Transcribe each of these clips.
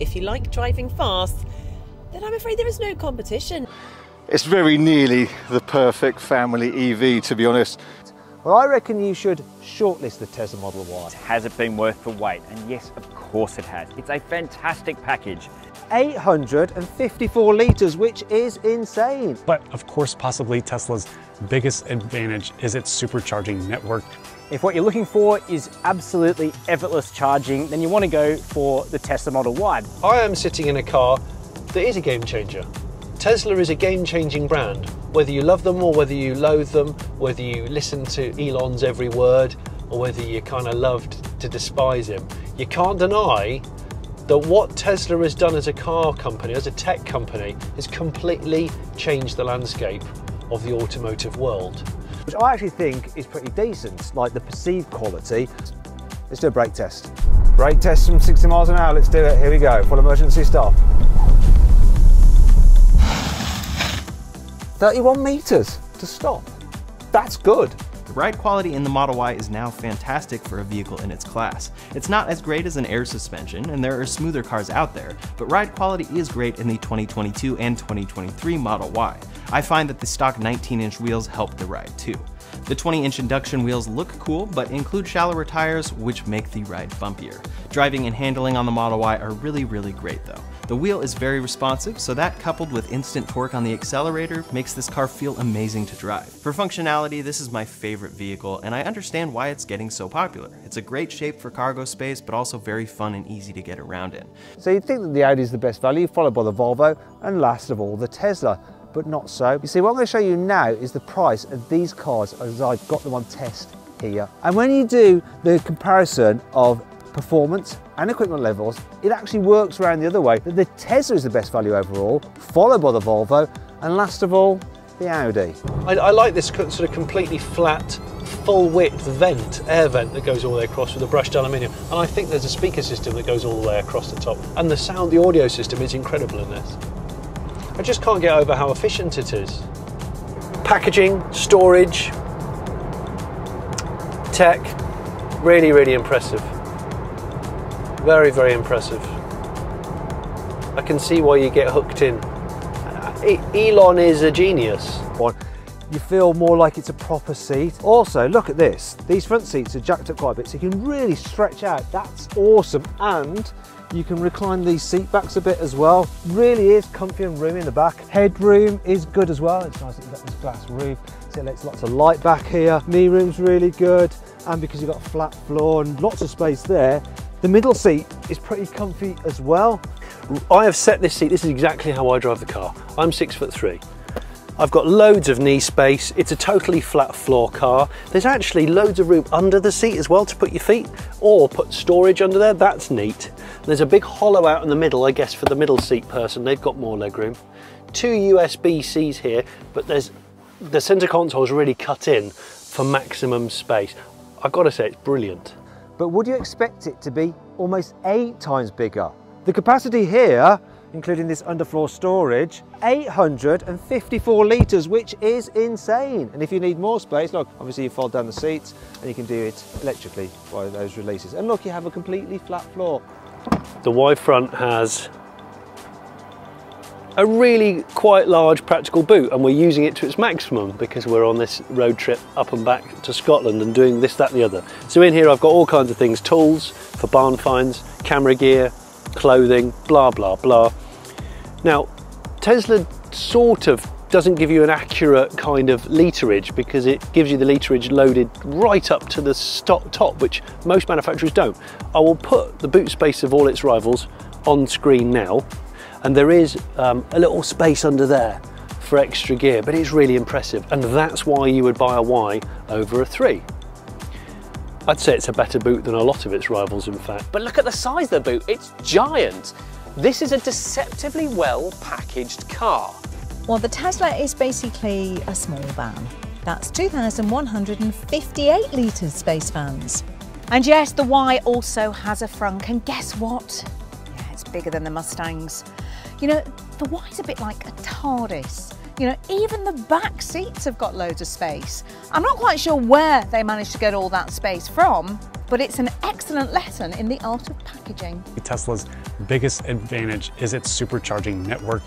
if you like driving fast, then I'm afraid there is no competition. It's very nearly the perfect family EV, to be honest. Well, I reckon you should shortlist the Tesla Model Y. Has it been worth the wait? And yes, of course it has. It's a fantastic package. 854 litres, which is insane. But of course, possibly Tesla's biggest advantage is its supercharging network. If what you're looking for is absolutely effortless charging, then you want to go for the Tesla Model Y. I am sitting in a car that is a game changer. Tesla is a game-changing brand. Whether you love them or whether you loathe them, whether you listen to Elon's every word or whether you kind of loved to despise him, you can't deny that what Tesla has done as a car company, as a tech company, has completely changed the landscape of the automotive world. Which I actually think is pretty decent, like the perceived quality. Let's do a brake test. Brake test from 60 miles an hour, let's do it. Here we go, full emergency stop. 31 metres to stop. That's good. The ride quality in the Model Y is now fantastic for a vehicle in its class. It's not as great as an air suspension, and there are smoother cars out there, but ride quality is great in the 2022 and 2023 Model Y. I find that the stock 19-inch wheels help the ride too. The 20-inch induction wheels look cool, but include shallower tires, which make the ride bumpier. Driving and handling on the Model Y are really great though. The wheel is very responsive, so that coupled with instant torque on the accelerator makes this car feel amazing to drive. For functionality, this is my favorite vehicle, and I understand why it's getting so popular. It's a great shape for cargo space, but also very fun and easy to get around in. So you'd think that the Audi is the best value, followed by the Volvo, and last of all the Tesla. But not so. You see, what I'm going to show you now is the price of these cars as I've got them on test here. And when you do the comparison of performance and equipment levels, it actually works around the other way. The Tesla is the best value overall, followed by the Volvo, and last of all, the Audi. I like this sort of completely flat, full width vent, air vent that goes all the way across with a brushed aluminium. And I think there's a speaker system that goes all the way across the top. And the sound, the audio system is incredible in this. I just can't get over how efficient it is. Packaging, storage, tech, really impressive. Very impressive. I can see why you get hooked in. Elon is a genius. You feel more like it's a proper seat. Also, look at this. These front seats are jacked up quite a bit, so you can really stretch out. That's awesome. And you can recline these seat backs a bit as well. Really is comfy and roomy in the back. Headroom is good as well. It's nice that you've got this glass roof, so it lets lots of light back here. Knee room's really good, and because you've got a flat floor and lots of space there, the middle seat is pretty comfy as well. I have set this seat, this is exactly how I drive the car. I'm 6'3". I've got loads of knee space. It's a totally flat floor car. There's actually loads of room under the seat as well to put your feet, or put storage under there. That's neat. There's a big hollow out in the middle, I guess, for the middle seat person. They've got more legroom. 2 USB-Cs here, but the center console is really cut in for maximum space. I've got to say, it's brilliant. But would you expect it to be almost 8 times bigger? The capacity here, including this underfloor storage, 854 litres, which is insane. And if you need more space, look, obviously you fold down the seats and you can do it electrically by those releases. And look, you have a completely flat floor. The Y front has a really quite large practical boot, and we're using it to its maximum because we're on this road trip up and back to Scotland and doing this, that and the other. So in here I've got all kinds of things, tools for barn finds, camera gear, clothing, blah blah. Now Tesla sort of doesn't give you an accurate kind of literage because it gives you the literage loaded right up to the top, which most manufacturers don't. I will put the boot space of all its rivals on screen now, and there is a little space under there for extra gear, but it's really impressive, and that's why you would buy a Y over a 3. I'd say it's a better boot than a lot of its rivals, in fact. But look at the size of the boot, it's giant. This is a deceptively well packaged car. Well, the Tesla is basically a small van. That's 2,158 litres space fans. And yes, the Y also has a frunk, and guess what? Yeah, it's bigger than the Mustangs. You know, the Y's a bit like a TARDIS. You know, even the back seats have got loads of space. I'm not quite sure where they managed to get all that space from, but it's an excellent lesson in the art of packaging. Tesla's biggest advantage is its supercharging network,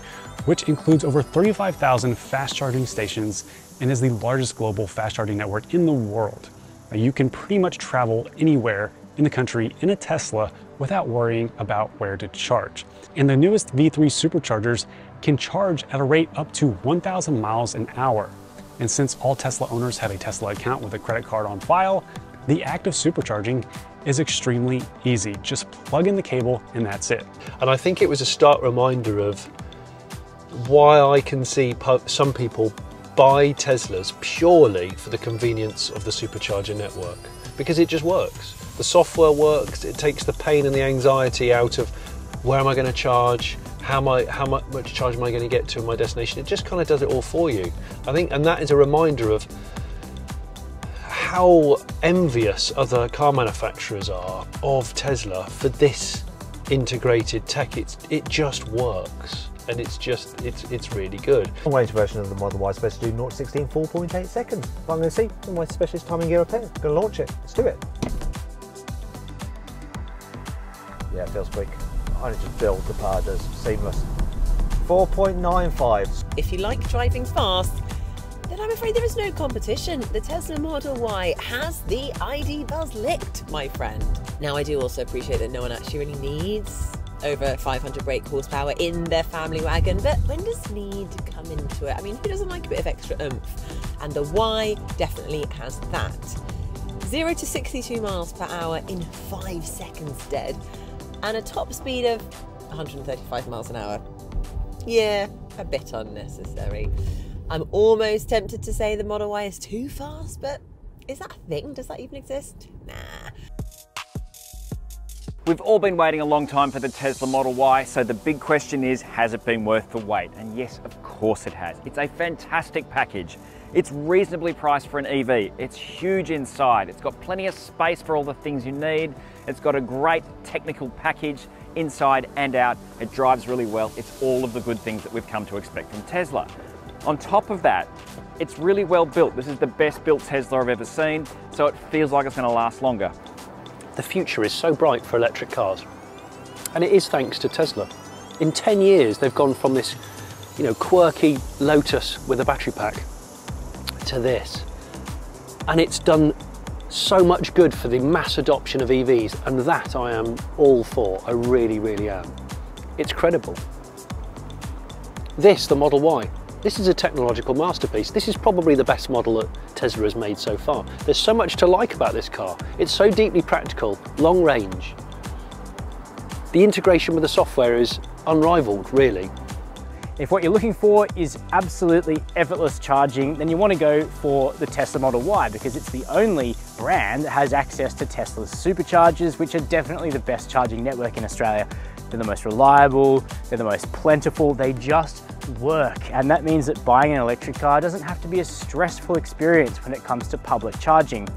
which includes over 35,000 fast charging stations and is the largest global fast charging network in the world. Now, you can pretty much travel anywhere in the country in a Tesla without worrying about where to charge. And the newest V3 superchargers can charge at a rate up to 1,000 miles an hour. And since all Tesla owners have a Tesla account with a credit card on file, the act of supercharging is extremely easy. Just plug in the cable and that's it. And I think it was a stark reminder of why I can see some people buy Teslas purely for the convenience of the supercharger network, because it just works. The software works, it takes the pain and the anxiety out of where am I going to charge, how much charge am I going to get to my destination. It just kind of does it all for you, I think, and that is a reminder of how envious other car manufacturers are of Tesla for this integrated tech. It just works, and it's really good. The range version of the Model Y is supposed to do 0 to 16 4.8 seconds. But I'm going to see my specialist timing gear repair. I'm going to launch it. Let's do it. Yeah, it feels quick. I need to build the power does. Seamless. 4.95. If you like driving fast, then I'm afraid there is no competition. The Tesla Model Y has the ID buzz licked, my friend. Now, I do also appreciate that no one actually really needs over 500 brake horsepower in their family wagon, but when does need come into it? I mean, who doesn't like a bit of extra oomph? And the Y definitely has that. 0 to 62 miles per hour in 5 seconds dead, and a top speed of 135 miles an hour. Yeah, a bit unnecessary. I'm almost tempted to say the Model Y is too fast, but is that a thing? Does that even exist? Nah. We've all been waiting a long time for the Tesla Model Y, so the big question is, has it been worth the wait? And yes, of course it has. It's a fantastic package. It's reasonably priced for an EV. It's huge inside. It's got plenty of space for all the things you need. It's got a great technical package inside and out. It drives really well. It's all of the good things that we've come to expect from Tesla. On top of that, it's really well built. This is the best built Tesla I've ever seen, so it feels like it's going to last longer. The future is so bright for electric cars, and it is thanks to Tesla. In 10 years, they've gone from this, quirky Lotus with a battery pack to this, and it's done so much good for the mass adoption of EVs, and that I am all for. I really, really am. It's credible. The Model Y. This is a technological masterpiece. This is probably the best model that Tesla has made so far. There's so much to like about this car. It's so deeply practical, long range. The integration with the software is unrivaled, really. If what you're looking for is absolutely effortless charging, then you want to go for the Tesla Model Y, because it's the only brand that has access to Tesla's superchargers, which are definitely the best charging network in Australia. They're the most reliable, they're the most plentiful, they just work. And that means that buying an electric car doesn't have to be a stressful experience when it comes to public charging.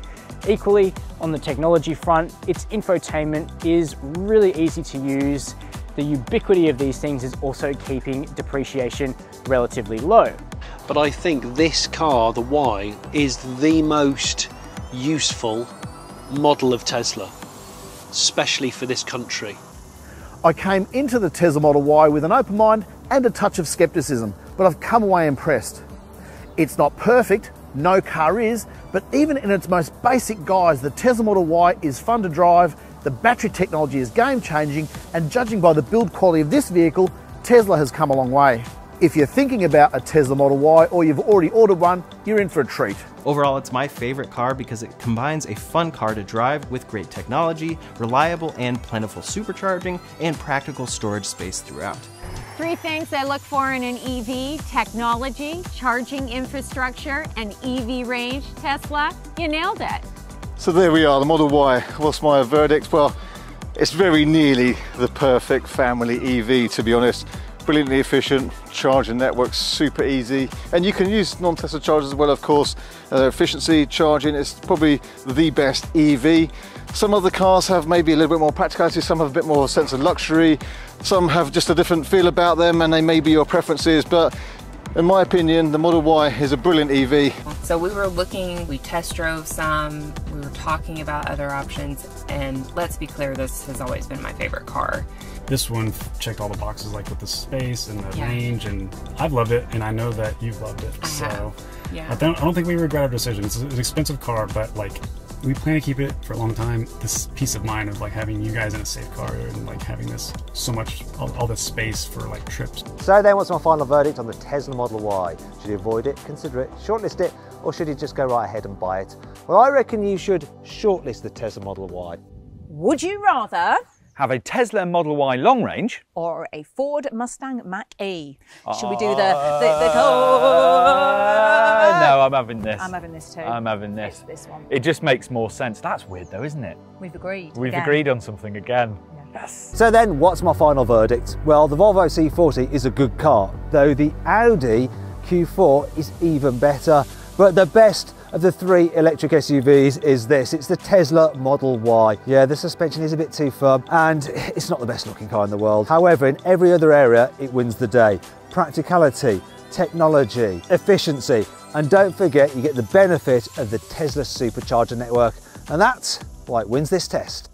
Equally, on the technology front, its infotainment is really easy to use. The ubiquity of these things is also keeping depreciation relatively low. But I think this car, the Y, is the most useful model of Tesla, especially for this country. I came into the Tesla Model Y with an open mind and a touch of skepticism, but I've come away impressed. It's not perfect, no car is, but even in its most basic guise, the Tesla Model Y is fun to drive, the battery technology is game-changing, and judging by the build quality of this vehicle, Tesla has come a long way. If you're thinking about a Tesla Model Y or you've already ordered one, you're in for a treat. Overall, it's my favorite car because it combines a fun car to drive with great technology, reliable and plentiful supercharging, and practical storage space throughout. 3 things I look for in an EV: technology, charging infrastructure, and EV range. Tesla, you nailed it. So there we are, the Model Y. What's my verdict? Well, it's very nearly the perfect family EV, to be honest. Brilliantly efficient, charging network, super easy, and you can use non-Tesla chargers as well, of course. Efficiency, charging is probably the best EV. Some other cars have maybe a little bit more practicality, some have a bit more sense of luxury, some have just a different feel about them, and they may be your preferences, but In my opinion, the Model Y is a brilliant EV. So we were looking, we test drove some, we were talking about other options, and let's be clear, this has always been my favorite car. This one checked all the boxes, like with the space and the range, and I've loved it, and I know that you've loved it. I don't think we regret our decision. It's an expensive car, but like we plan to keep it for a long time. This peace of mind of like having you guys in a safe car and like having this so much, all this space for like trips. So then, what's my final verdict on the Tesla Model Y? Should you avoid it, consider it, shortlist it, or should you just go right ahead and buy it? Well, I reckon you should shortlist the Tesla Model Y. Would you rather have a Tesla Model Y long range or a Ford Mustang Mach-E? Should we do the no, I'm having this. I'm having this too. I'm having this. It's this one. It just makes more sense. That's weird though, isn't it? We've agreed. We've agreed on something again. Yes. So then, what's my final verdict? Well, the Volvo C40 is a good car, though the Audi Q4 is even better. But the best of the three electric SUVs is this. It's the Tesla Model Y. Yeah, the suspension is a bit too firm and it's not the best looking car in the world. However, in every other area, it wins the day. Practicality, technology, efficiency, and don't forget you get the benefit of the Tesla supercharger network. And that's why it wins this test.